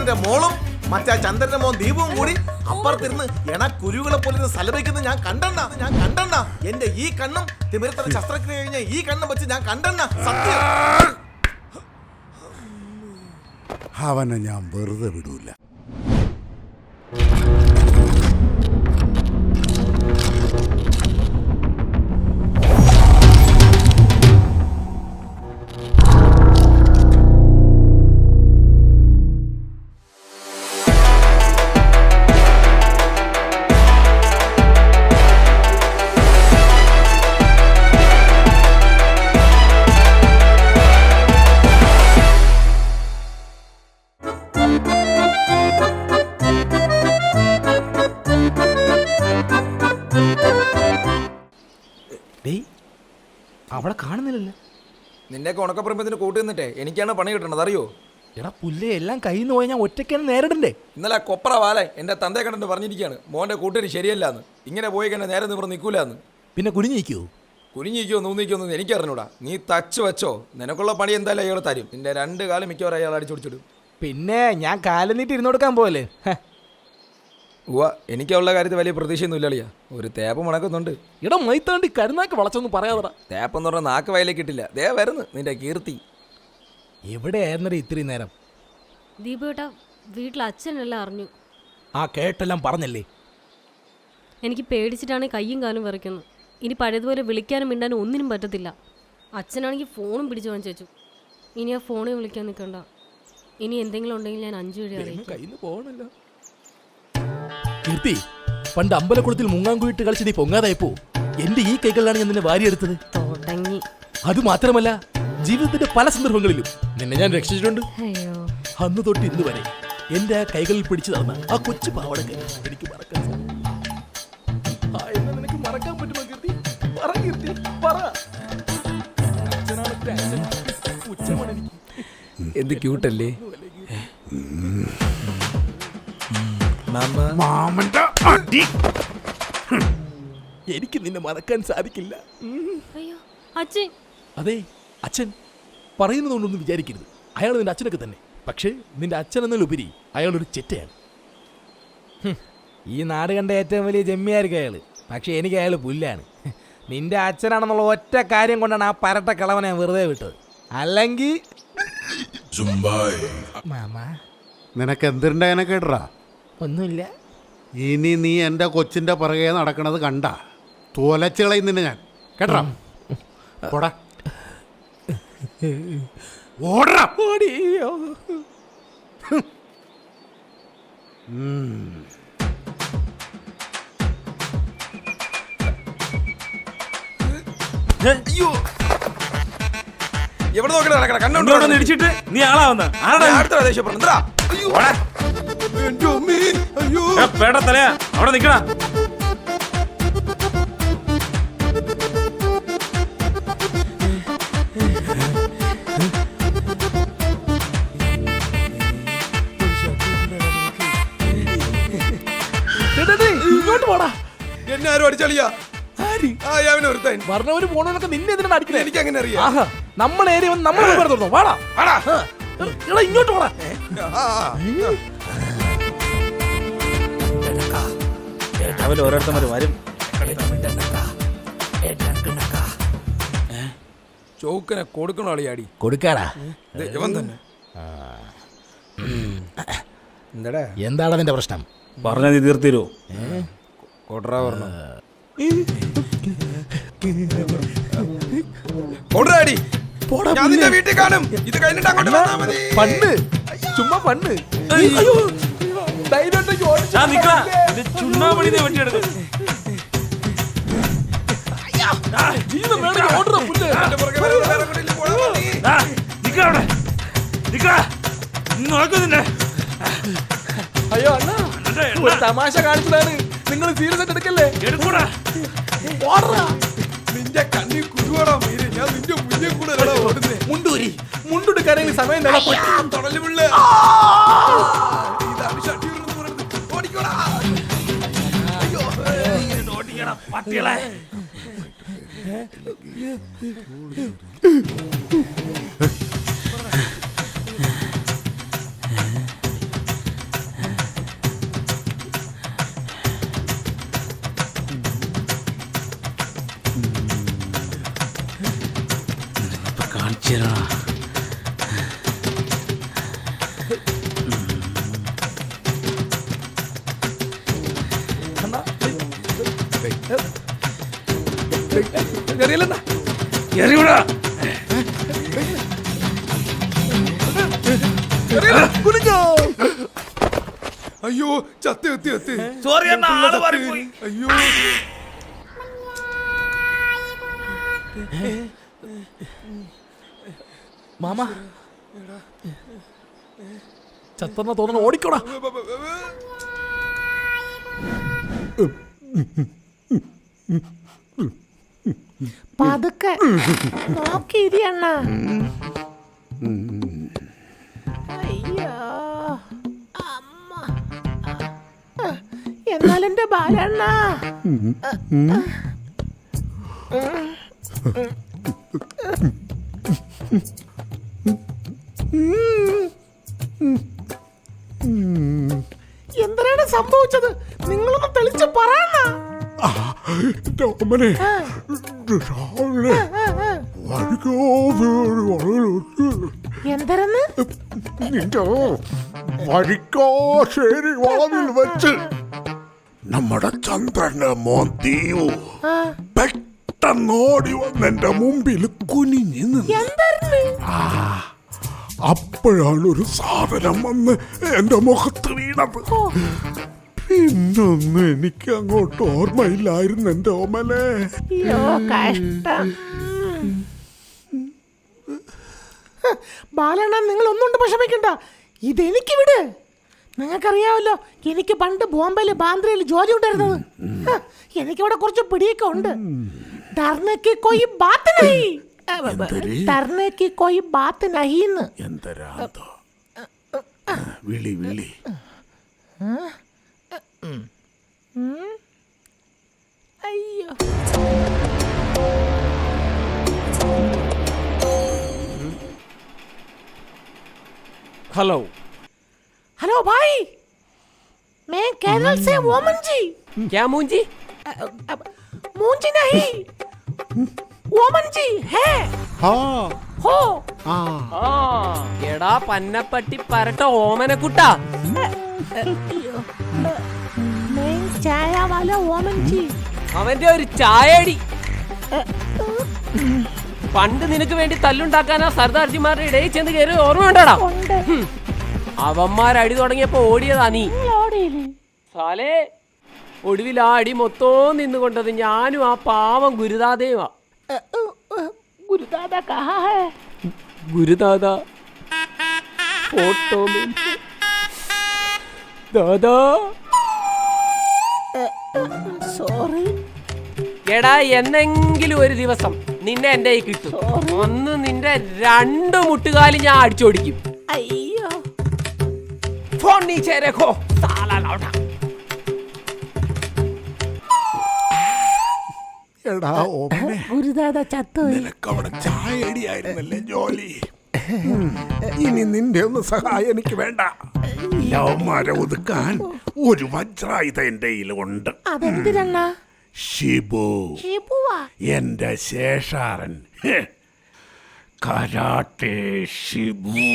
ചന്ദ്രന്റെ മോളും മറ്റേ ചന്ദ്രന്റെ മോൻ ദീപവും കൂടി അപ്പുറത്തിരുന്ന് കുരുകളെ പോലെ സലപിക്കുന്നത് ഞാൻ കണ്ടെണ്ണ. എന്റെ ഈ കണ്ണും തിമിരത്തറ ശസ്ത്രക്രിയ കഴിഞ്ഞ ഈ കണ്ണും വെച്ച് ഞാൻ കണ്ടെണ്ണ. സത്യം. അവനെ ഞാൻ വെറുതെ വിടൂല. അവളെ കാണുന്നില്ലല്ലോ. നിന്റെ ഉണക്കപ്പറമ്പത്തിന് കൂട്ടി നിന്നിട്ടേ എനിക്കാണ് പണി കിട്ടണത്, അറിയോ? എടാ പുല്ലേ, എല്ലാം കയ്യിൽ നിന്ന് പോയി ഞാൻ ഒറ്റയ്ക്കാണ് നേരിടണ്ടേ. ഇന്നലെ കൊപ്ര വാല എന്റെ തന്തയെ കണ്ടിട്ട് പറഞ്ഞിരിക്കുകയാണ് മോന്റെ കൂട്ടരി ശരിയല്ലാന്ന്. ഇങ്ങനെ പോയി കഴിഞ്ഞാൽ നേരെ നിവർ നിൽക്കൂലെന്ന്. പിന്നെ കുനിഞ്ഞിക്കോ നൂന്നിക്കോന്ന് എനിക്കറിഞ്ഞൂടാ. നീ തച്ച് വെച്ചോ, നിനക്കുള്ള പണി എന്തായാലും അയാൾ തരും. നിന്റെ 2 കാലം മിക്കവാറും അയാൾ അടിച്ചോടിച്ചിടും. പിന്നെ ഞാൻ കാലം നീട്ടി ഇരുന്ന് കൊടുക്കാൻ പോലെ. എനിക്കുള്ള കാര്യത്തിൽ വലിയ പ്രതീക്ഷയൊന്നും ഇല്ലളിയാ. ഒരു തേപ്പ് മുണക്കുന്നുണ്ട്. ഇടാ മൈത്താണ്ടി കരുനാക്ക് വളച്ചൊന്നും പറയാതടാ. തേപ്പെന്ന് പറഞ്ഞാൽ നാക്ക് വയലേക്ക് ഇട്ടില്ല. ദേ വരുന്നു നിന്റെ കീർത്തി. എവിടെയായിരുന്നേ ഇത്രയും നേരം? ദീപേട്ടാ, വീട്ടിൽ അച്ഛനെല്ലാം അറിഞ്ഞു. ആ കേട്ടെല്ലാം പറഞ്ഞല്ലേ. എനിക്ക് പേടിച്ചിട്ടാണ് കയ്യും കാലും വിറയ്ക്കുന്നത്. ഇനി പഴയതുപോലെ വിളിക്കാനും മിണ്ടാനും ഒന്നിനും പറ്റത്തില്ല. അച്ഛനാണെങ്കിൽ ഫോണും പിടിച്ചു വാങ്ങിച്ചു. ഇനി ആ ഫോണിൽ വിളിക്കാൻ നിൽക്കണ്ട. ഇനി എന്തെങ്കിലും ഉണ്ടെങ്കിൽ ഞാൻ 5 വഴി അറിയിക്കാം. കീർത്തി, പണ്ട് അമ്പലക്കുളത്തിൽ മുങ്ങാങ്കുയിട്ട് കളിച്ച് നീ പൊങ്ങാതായപ്പോ എന്റെ ഈ കൈകളിലാണ് ഞാൻ നിന്നെ വാരിയെടുത്തത്. തുടങ്ങി. അത് മാത്രമല്ല, ജീവിതത്തിന്റെ പല സന്ദർഭങ്ങളിലും നിന്നെ ഞാൻ രക്ഷിച്ചിട്ടുണ്ട്. അന്ന് തൊട്ട് ഇന്ന് വരെ എന്റെ ആ കൈകളിൽ പിടിച്ചു തന്ന ആ കൊച്ചു പാവട എനിക്ക് മറക്കാൻ നിനക്ക് മറക്കാൻ പറ്റുമോ കീർത്തി? പറ കീർത്തി, പറ. എന്ത് ക്യൂട്ടല്ലേ. എനിക്ക് നിന്നെ മറക്കാൻ സാധിക്കില്ല. അതെ, അച്ഛൻ പറയുന്നതുകൊണ്ടൊന്നും വിചാരിക്കരുത്. അയാൾ നിന്റെ അച്ഛനൊക്കെ തന്നെ. പക്ഷേ നിന്റെ അച്ഛൻ എന്നതിലുപരി അയാളൊരു ചെറ്റയാണ്. ഈ നാട് കണ്ട ഏറ്റവും വലിയ ജമ്മിയായിരിക്കും അയാള്. പക്ഷെ എനിക്ക് അയാൾ പുല്ലാണ്. നിന്റെ അച്ഛനാണെന്നുള്ള ഒറ്റ കാര്യം കൊണ്ടാണ് ആ പരട്ട കളവനെ വെറുതെ വിട്ടത്. അല്ലെങ്കിൽ നിനക്ക് എന്തിൻ്റെ കേട്ടറാ? ഒന്നുമില്ല. ഇനി നീ എൻ്റെ കൊച്ചിൻ്റെ പുറകെ നടക്കണത് കണ്ട തോലച്ചുകളയും നിന്നെ ഞാൻ, കേട്ടാ? ഓടാ ഓടാ. ഓടിയോ. അയ്യോ, എവിടെ നോക്കണ കണ്ണോണ്ട് ഇടിച്ചിട്ട് നീ ആളാവുന്ന തലയാ അവിടെ നിക്കണ. ഇങ്ങോട്ട് പോടാ. എന്നെ ആരും അടിച്ചളിയാ. പറഞ്ഞവര് പോണവനൊക്കെ നിന്നെ എന്തിനാണ് അടിക്കണേ? എനിക്ക് അങ്ങനെ അറിയാം. നമ്മുടെ ഏരിയ വന്ന് നമ്മളെ തുറന്നു. വാടാ ഇങ്ങോട്ട് പോടാ. അവര് ഓരോരുത്തന്മാര് വരും. ചോക്കനെ കൊടുക്കണോ അളിയാടി? കൊടുക്കാടാ. ഇവൻ തന്നെ. എന്താടാ എന്താണ് അതിന്റെ പ്രശ്നം? പറഞ്ഞാ നീ തീർത്തരോ? കൊടറാ പറഞ്ഞു. കൊടറാടി. ഞാൻ നിന്റെ വീട്ടിൽ കാണും. ഇത് കഴിഞ്ഞിട്ട് അങ്ങോട്ട് വന്നാ മതി. പണ്ട് ചുമ്മാ പണ്ട്. ചുണ്ണാമണി വെട്ടിയെടുക്കും. അയ്യോ അണ്ണാ, തമാശ കാണിച്ചതാണ്. നിങ്ങൾ സീരിയസ് ആയിട്ട് എടുക്കല്ലേ? എടുക്കൂടാ. നിന്റെ കണ്ണി കുരുവാടാ മീര്. ഞാൻ നിന്റെ മുന്നിൽ കൂടെ ഓടുന്നേ. മുണ്ടെടുക്കാനെങ്കിൽ സമയം തുടലുമുള്ള ഓടിക്കോടാ. പട്ടികളെ ഈശ്വരാ. അറിയില്ലെന്നാ എറിയൂടാ. അയ്യോ ചത്തി എത്തി എത്തി. സോറി അണ്ണാ, ആള് മാറിപ്പോയി. അയ്യോ മാമ ചത്തന്ന തോന്നണ ഓടിക്കോടാ. പതുക്കെ നോക്കിയിരിയണ്ണ. അയ്യോ അമ്മ. എന്നാലെന്റെ ബാലണ്ണ. എന്തിനാണ് സംഭവിച്ചത്? നിങ്ങളൊന്ന് തെളിച്ച് പറയണ. ഓമനെ രാവിലെ എന്തരെന്ന്? നിന്റെ വഴിക്കാശ്ശേരി വളവിൽ വെച്ച് നമ്മുടെ ചന്ദ്രന്റെ മോൻ ദീവു പെട്ടെന്നോടി വന്നെന്റെ മുമ്പിൽ കുനിഞ്ഞു നിന്ന്. എന്തരെന്ന്? അപ്പോഴാണ് ഒരു സാധനം വന്ന് എന്റെ മുഖത്ത് വീണത്. പിന്നൊന്നും എനിക്ക് അങ്ങോട്ട് ഓർമ്മയില്ലായിരുന്നു എന്റെ ഓമനെ. അയ്യോ കഷ്ടം. ബാലണ്ണ, നിങ്ങൾ ഒന്നുകൊണ്ട് വിഷമിക്കണ്ട. ഇതെനിക്ക് വിട്. നിങ്ങൾക്കറിയാമല്ലോ, എനിക്ക് പണ്ട് ബോംബെയില് ബാന്ദ്രയിൽ ജോലി ഉണ്ടായിരുന്നത്. എനിക്കവിടെ കുറച്ച് പിടിയൊക്കെ ഉണ്ട്. ഡർനേക്ക് കോയി ബാത്ത് നഹി. ഡർനേക്ക് കോയി ബാത്ത് നഹിന്ന്. എന്തരാന്തോ വിളി വിളി. അയ്യോ ഹലോ हेलो भाई, मैं केरल से वोमन जी. क्या मूंजी? मूंजी नहीं, वोमन जी है ആ हो. ആ എടാ പന്നപ്പട്ടി പരട്ട ഓമനക്കുട്ട, मैं चाय वाला वोमन जी. അവന്റെ ഒരു ചായടി. പണ്ട് നിനക്ക് വേണ്ടി തല്ലുണ്ടാക്കാനാ സർദാർജിമാരുടെ ഇടയിൽ ചെന്ന് കയറി ഓർമ്മയുണ്ടാടാ? അവന്മാരടി തുടങ്ങിയപ്പോ ഓടിയതാ നീ. സാലേ, ഒടുവിൽ ആ അടി മൊത്തവും നിന്നുകൊണ്ടത് ഞാനും ആ പാവം ഗുരുദാദയുമാ. गुरुदादा कहाँ है? ഗുരുദാദ ഫോട്ടോ ദാദാ. सॉरी. എടാ, എന്നെങ്കിലും ഒരു ദിവസം നിന്നെ എന്റെ കയ്യിൽ കിട്ടും. അന്ന് നിന്റെ 2 മുട്ടുകാലി ഞാൻ അടിച്ചോടിക്കും. अय्यो ഫോൺ നീച്ചേ രഖോ സാലാ ലൗട്ടാ. എടാ ഓമനെ, गुरुदादा ചത്തുപോയി. നിനക്കവിടെ ചായടിയായിരുന്നല്ലേ ജോലി. ഇനി നിന്റെ ഒന്നും സഹായം എനിക്ക് വേണ്ട. ലവന്മാരെ ഒതുക്കാൻ ഒരു വജ്രായുധ എന്റെ കയ്യിലുണ്ട്. അതെന്തിനാ? ഷിബു, ഷിബുവാ? എന്റെ ശേഷാരൻ. കരാട്ടെ ഷിബു.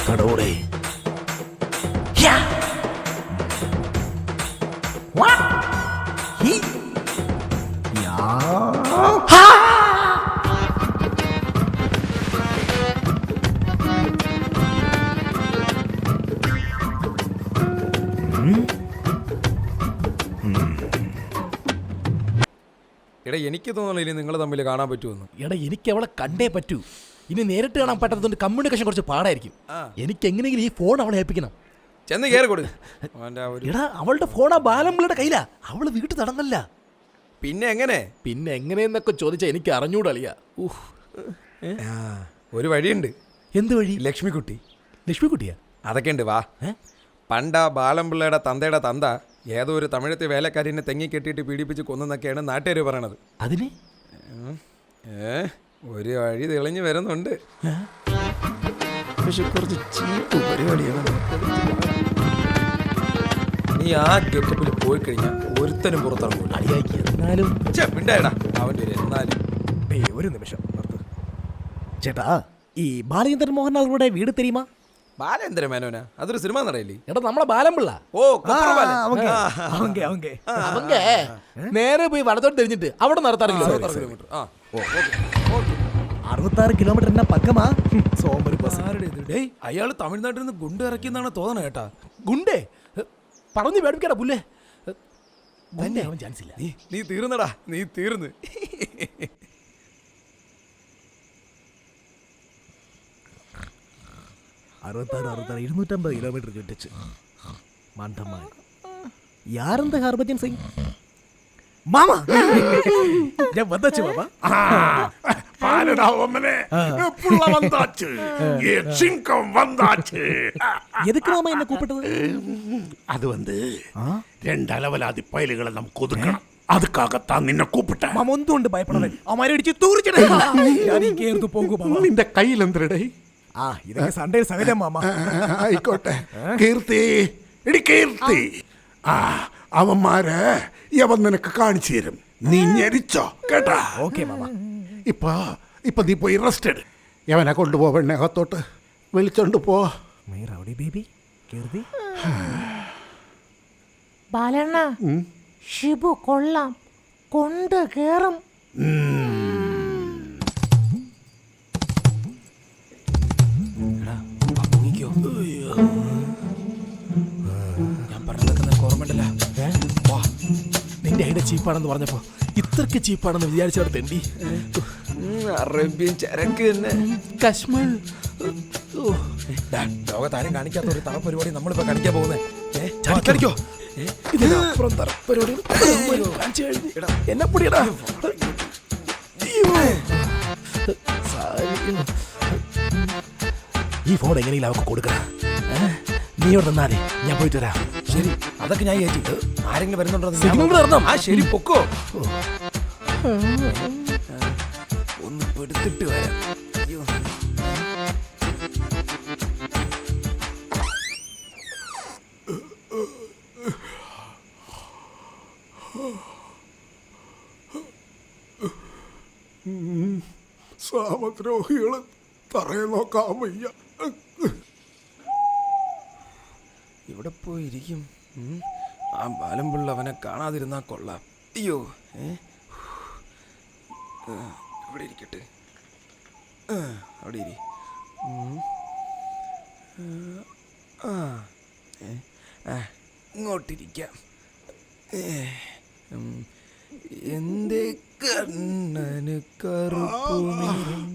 കടോടെ എടാ എനിക്ക് തോന്നുന്നില്ല ഇനി നിങ്ങൾ തമ്മിൽ കാണാൻ പറ്റുമെന്ന്. എടാ, എനിക്ക് അവളെ കണ്ടേ പറ്റൂ. ഇനി നേരിട്ട് കാണാൻ പറ്റാത്തതുകൊണ്ട് കമ്മ്യൂണിക്കേഷൻ കുറച്ച് പാടായിരിക്കും. എനിക്ക് എങ്ങനെയെങ്കിലും ഈ ഫോൺ അവളെ ഏൽപ്പിക്കണം. ചെന്ന് കയറി കൊടു. അവൻ്റെ ആ ഒരു എടാ, അവളുടെ ഫോൺ ആ ബാലമ്പിളുടെ കയ്യിലാ. അവള് വീട്ടിൽ നടന്നല്ല. പിന്നെ എങ്ങനെ പിന്നെ എങ്ങനെയെന്നൊക്കെ ചോദിച്ചാൽ എനിക്ക് അറിഞ്ഞൂടളിയ. ഒരു വഴിയുണ്ട്. എന്ത് വഴി? ലക്ഷ്മിക്കുട്ടി. ലക്ഷ്മിക്കുട്ടിയാ? അതൊക്കെ ഉണ്ട്. വാ. പണ്ടാ ബാലംപിള്ളയുടെ തന്തയുടെ തന്ത ഏതോ ഒരു തമിഴത്തെ വേലക്കാരിനെ തെങ്ങി കെട്ടിയിട്ട് പീഡിപ്പിച്ച് കൊന്നെന്നൊക്കെയാണ് നാട്ടുകാർ പറയണത്. അതിന് ഒരു വഴി തെളിഞ്ഞു വരുന്നുണ്ട്. പക്ഷെ കുറച്ച് ചീപ്പ് പരിപാടിയാണ്. നീ നീ ആ ഗെറ്റപ്പിൽ പോയി കഴിഞ്ഞാൽ ഒരുത്തനും പുറത്തിറങ്ങൂല. അടിയാക്കി എന്നാലും മിണ്ടായടാ അവൻ്റെ ഒരു എന്നാലും. ഒരു നിമിഷം നിർത്ത്. ചേട്ടാ ഈ ബാലചന്ദ്രൻ മോഹൻലാലിന്റെ വീട് തെരിയുമാ? ബാലേന്ദ്ര മേനോനാ? അതൊരു സിനിമ നടയില്ലേ? എടാ നമ്മളെ ബാലംപിള്ള. ഓ കുപ്രബാലൻ. അവങ്കേ നേരെ പോയി വലത്തോട്ട് തിരിഞ്ഞിട്ട് അവിടെ നടത്താറില്ല. 66 കിലോമീറ്ററിന്റെ പക്കമാ സോമര് ബസ്. ഡേയ് അയാൾ തമിഴ്നാട്ടിൽ നിന്ന് ഗുണ്ട് ഇറക്കിയെന്നാണ് തോന്നണ കേട്ടാ. ഗുണ്ടേ പറഞ്ഞു പേടിപ്പിക്കടാ പുല്ലേ. തന്നെ അവൻ ചാൻസ് ഇല്ല. നീ തീർന്നടാ, നീ തീർന്ന്. 250 കിലോമീറ്റർ ചുറ്റിച്ച് മണ്ടന്മാർ. യാരെന്ത് ഹർഭജൻ സിംഗ് മാമ ഞാൻ വந்தாச்சு മാമ. பாருடா ஒம்மனே புள்ள வந்தாச்சு சிங்கம் வந்தாச்சு. எதுக்கு மாமா என்ன கூப்பிட்டது? அது வந்து ரெண்டு அளவலாதி பயலுகளை நம்ம கொதுக்கணும். அதுக்காகத்தான் നിന്നെ കൂപ്പിട്ട. മാമ ഒന്നുകൊണ്ട് ഭയപ്പെടണേ. അവന്മാരെ ഇടിച്ച് തൂറിച്ചിടേ. ഞാൻ ഈ കേർത്ത് പോകും മാമ. നിന്റെ കയ്യിലെന്തരടേ? ഇതൊക്കെ സൺഡേ സഹജം മാമ. ആയിക്കോട്ടെ. കീർത്തി എടി കീർത്തി, അവന്മാരെ യവൻ നിനക്ക് കാണിച്ചു തരും. നീ ഞെരിച്ചോ കേട്ടാ? Okay mama. ഇപ്പൊ നീ പോയി റെസ്റ്റ് എടു. യവനെ കൊണ്ടുപോവണ്ണ അകത്തോട്ട് വിളിച്ചോണ്ട് പോ. റൗഡി ബേബി കീർത്തി. ബാലണ്ണ ഷിബു കൊള്ളാം, കൊണ്ട് കേറും. ഞാൻ പറഞ്ഞതൊക്കെ നിനക്ക് ഓർമ്മണ്ടല്ല? നിന്റെ ഐഡിയ ചീപ്പാണെന്ന് പറഞ്ഞപ്പോ ഇത്രക്ക് ചീപ്പാണെന്ന് വിചാരിച്ചവിടെ തെണ്ടി. അറേബ്യൻ ചരക്ക് തന്നെ. കശ്മീർ ലോകത്താരും കാണിക്കാത്ത ഒരു തറ പരിപാടി നമ്മളിപ്പോ കാണിക്കാൻ പോകുന്നേ. കളിക്കോ ഇതിനപ്പുറം തറ പരിപാടി എന്നെ പൊടിയടാ. ഈ ഫോൺ എങ്ങനെയെങ്കിലും അവർക്ക് കൊടുക്കണം. നീ ഇവിടെ നിന്നാലേ ഞാൻ പോയിട്ട് വരാം. ശരി, അതൊക്കെ ഞാൻ ഏറ്റി. ആരെങ്കിലും വരുന്നുണ്ടോ? സിഗ്നൽ തരണം. ആ ശരി, പൊക്കോ. ഒന്ന് പെടുത്തിട്ട് വരാം. അയ്യോ. സാമദ്രോഹികള് തറയെ നോക്കാൻ വയ്യ. ഇവിടെ പോയിരിക്കും. ആ ബാലംപിള്ള അവനെ കാണാതിരുന്നാ കൊള്ളാം. അയ്യോ, ഇവിടെ ഇരിക്കട്ടെ. അവിടെ ഇരി. ഇങ്ങോട്ടിരിക്കാം. എന്റെ കണ്ണന് കറുപ്പു നിറം.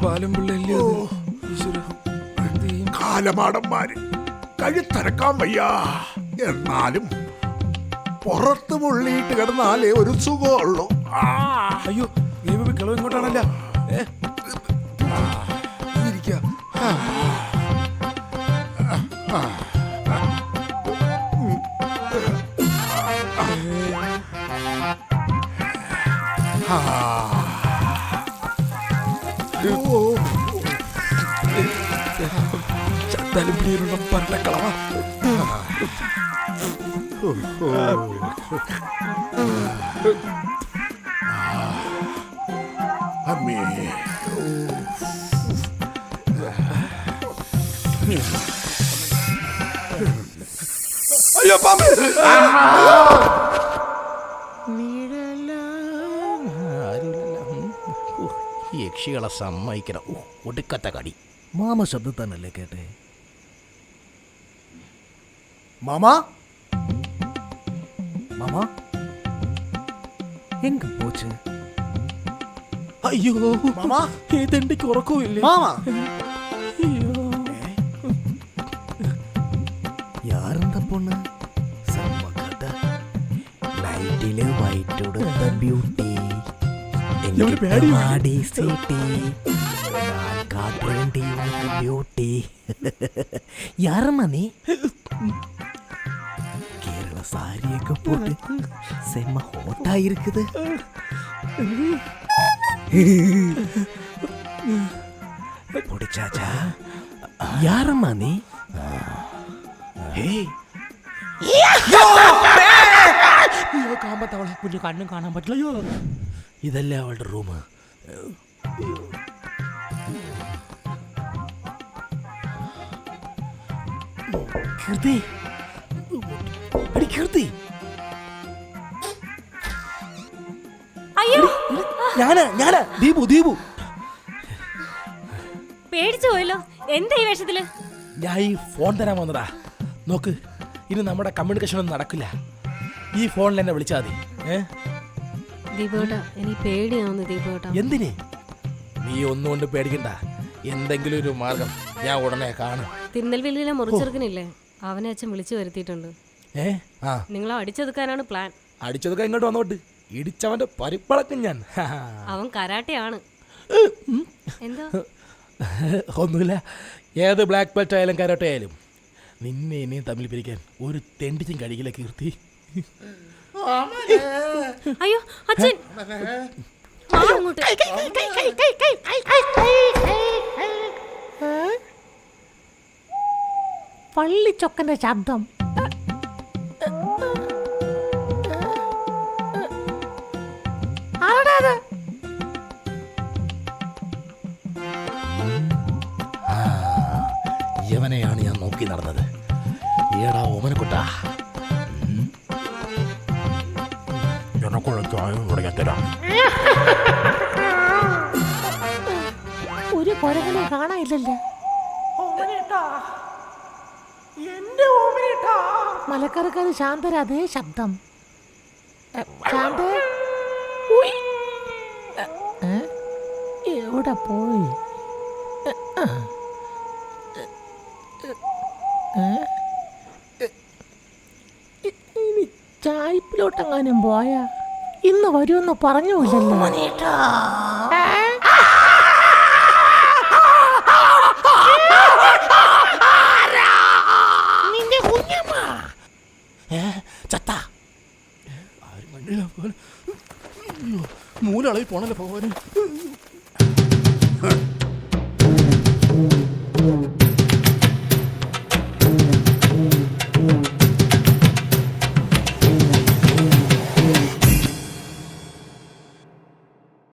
ബാലംപിള്ളല്ലേ ഈശ്വര. കാലമാടന്മാര് കഴുത്തരക്കാൻ വയ്യ. എന്നാലും പുറത്ത് മുള്ളിയിട്ട് കിടന്നാലേ ഒരു സുഖമുള്ളൂ. അയ്യോ, കിളവ് ഇങ്ങോട്ടാണല്ല. ഇരിക്കാം. ചത്താലും പിടിയിലുള്ള പറഞ്ഞക്കളവ. അമ്മേ, അയ്യോ പാമ്പ്. യക്ഷികളെ സമ്മതിക്കണം. ഒടുക്കത്തെ കടി. മാമ ശബ്ദത്താനല്ലേ കേട്ടെ? മാമ മാമ എങ്ക പോച്ച്? അയ്യോ മാമ, ഈ തെണ്ടിക്ക് ഉറക്കമില്ലേ? മാമ അയ്യോ, യാരെന്ത പൊണ്ണ്? സമ്മകട നൈറ്റില് വൈറ്റ് ഉടുത്ത ബ്യൂട്ടി. മാടി സീട്ടി ഞാൻ കാട്ടേണ്ടി ബ്യൂട്ടി. യാരമ്മ നീ? കേരള സാരിയൊക്കെ പോട്ട് സെമ്മ ഹോട്ടായിരിക്കുത്. പൊടിച്ചാച്ചാ യാരമ്മ നീ? കുഞ്ഞു കണ്ണും കാണാൻ പറ്റില്ലയോ. ഇതല്ലേ അവളുടെ റൂം. കീർത്തി, എടി കീർത്തി, അയ്യോ ഞാനാ ദീപു. പേടിച്ചു പോയല്ലോ. എന്താ ഈ വേഷത്തില്? ഞാൻ ഈ ഫോൺ തരാൻ വന്നടാ. നോക്ക്, ഇനി നമ്മുടെ കമ്മ്യൂണിക്കേഷൻ ഒന്നും നടക്കില്ല. ഈ ഫോണിൽ എന്നെ വിളിച്ചാൽ മതി. ദീപേട്ടാ, എനിക്ക് പേടിയാവുന്നു ദീപേട്ടാ. എന്തിന്? നീ ഒന്നുകൊണ്ട് പേടിക്കണ്ട. എന്തെങ്കിലും ഒരു മാർഗം ഞാൻ ഉടനെ കാണും. തിരുനെൽവേലിയിലെ മുറിച്ചെറുക്കനില്ലേ, അവനെ അച്ഛൻ വിളിച്ചു വരുത്തിയിട്ടുണ്ട്. ആ നിങ്ങളെ അടിച്ചെടുക്കാനാണ് പ്ലാൻ. അടിച്ചതൊക്കെ ഇങ്ങോട്ട് വന്നോട്ട്. ഇടിച്ചവന്റെ പരിപ്പളക്കും ഞാൻ. അവൻ കരാട്ടയാണ്. എന്താ? ഒന്നുമില്ല. ഏത് ബ്ലാക്ക് ബെൽറ്റ് ആയാലും കരാട്ടെ ആയാലും നിന്നെ ഇനിയും തമ്മിൽ പിരിക്കാൻ ഒരു തെണ്ടിച്ചും കഴിയില്ല കീർത്തി. അയ്യോ അച്ഛൻ, മാറ് അങ്ങോട്ട്. പള്ളിച്ചൊക്കന്റെ ശബ്ദം. ആടാ അത്? യവനെയാണ് ഞാൻ നോക്കി നടന്നത്. ഏടാ ഓമനക്കുട്ടാ, ഒരു കൊരകനെ കാണാനില്ലല്ലേ. മലക്കരക്കാര് ശാന്തര അതേ ശബ്ദം. ശാന്ത എവിടെ പോയി? ഇനി ചായ്പിലോട്ടെങ്ങാനും പോയാ ഇന്ന് വരുമെന്ന് പറഞ്ഞില്ലല്ലോ. നിന്റെ കുഞ്ഞമ്മ ചത്ത മൂലളയിൽ പോണല്ലോ പോവാന്.